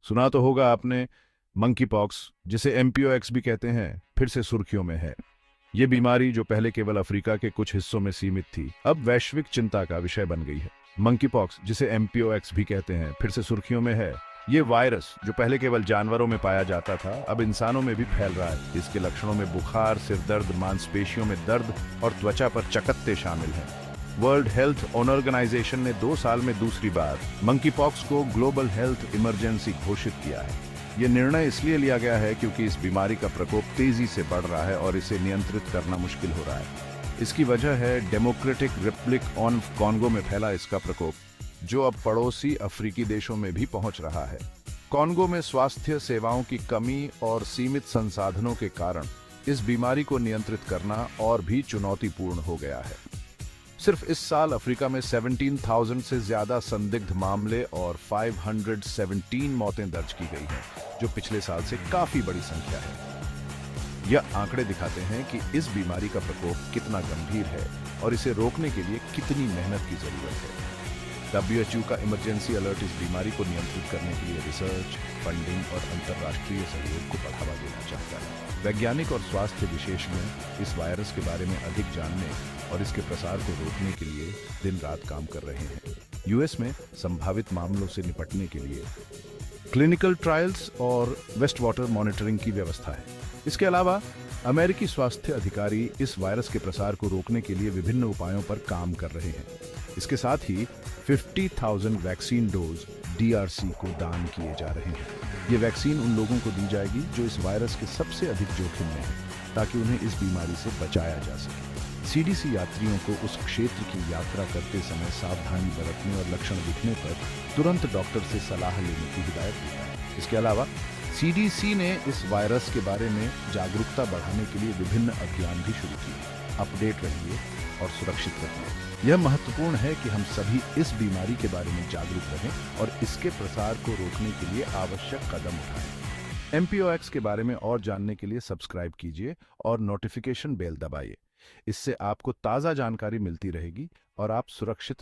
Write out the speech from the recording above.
सुना तो होगा आपने, मंकी पॉक्स, जिसे एमपीओएक्स भी कहते हैं, फिर से सुर्खियों में है। ये बीमारी जो पहले केवल अफ्रीका के कुछ हिस्सों में सीमित थी, अब वैश्विक चिंता का विषय बन गई है। मंकी पॉक्स, जिसे एमपीओएक्स भी कहते हैं, फिर से सुर्खियों में है। ये वायरस जो पहले केवल जानवरों में पाया जाता था, अब इंसानों में भी फैल रहा है। इसके लक्षणों में बुखार, सिरदर्द, मांसपेशियों में दर्द और त्वचा पर चकत्ते शामिल हैं। वर्ल्ड हेल्थ ऑर्गेनाइजेशन ने 2 साल में दूसरी बार मंकी पॉक्स को ग्लोबल हेल्थ इमरजेंसी घोषित किया है। ये निर्णय इसलिए लिया गया है क्योंकि इस बीमारी का प्रकोप तेजी से बढ़ रहा है और इसे नियंत्रित करना मुश्किल हो रहा है। इसकी वजह है डेमोक्रेटिक रिपब्लिक ऑफ कॉन्गो में फैला इसका प्रकोप, जो अब पड़ोसी अफ्रीकी देशों में भी पहुंच रहा है। कॉन्गो में स्वास्थ्य सेवाओं की कमी और सीमित संसाधनों के कारण इस बीमारी को नियंत्रित करना और भी चुनौतीपूर्ण हो गया है। सिर्फ इस साल अफ्रीका में 17,000 से ज्यादा संदिग्ध मामले और 517 मौतें दर्ज की गई हैं, जो पिछले साल से काफी बड़ी संख्या है। यह आंकड़े दिखाते हैं कि इस बीमारी का प्रकोप कितना गंभीर है और इसे रोकने के लिए कितनी मेहनत की जरूरत है। WHO का इमरजेंसी अलर्ट इस बीमारी को नियंत्रित करने के लिए रिसर्च, फंडिंग और अंतर्राष्ट्रीय सहयोग को बढ़ावा देना चाहता है। वैज्ञानिक और स्वास्थ्य विशेषज्ञ इस वायरस के बारे में अधिक जानने और इसके प्रसार को रोकने के लिए दिन रात काम कर रहे हैं। यूएस में संभावित मामलों से निपटने के लिए क्लिनिकल ट्रायल्स और वेस्ट वाटर मॉनिटरिंग की व्यवस्था है। इसके अलावा अमेरिकी स्वास्थ्य अधिकारी इस वायरस के प्रसार को रोकने के लिए विभिन्न उपायों पर काम कर रहे हैं। इसके साथ ही 50,000 वैक्सीन डोज DRC को दान किए जा रहे हैं। ये वैक्सीन उन लोगों को दी जाएगी जो इस वायरस के सबसे अधिक जोखिम में हैं, ताकि उन्हें इस बीमारी से बचाया जा सके। CDC यात्रियों को उस क्षेत्र की यात्रा करते समय सावधानी बरतने और लक्षण दिखने पर तुरंत डॉक्टर से सलाह लेने की हिदायत देता है। इसके अलावा CDC ने इस वायरस के बारे में जागरूकता बढ़ाने के लिए विभिन्न अभियान भी शुरू किए। अपडेट रहिए और सुरक्षित रहिए। यह महत्वपूर्ण है कि हम सभी इस बीमारी के बारे में जागरूक रहें और इसके प्रसार को रोकने के लिए आवश्यक कदम उठाएं। MPOX के बारे में और जानने के लिए सब्सक्राइब कीजिए और नोटिफिकेशन बेल दबाइए। इससे आपको ताज़ा जानकारी मिलती रहेगी और आप सुरक्षित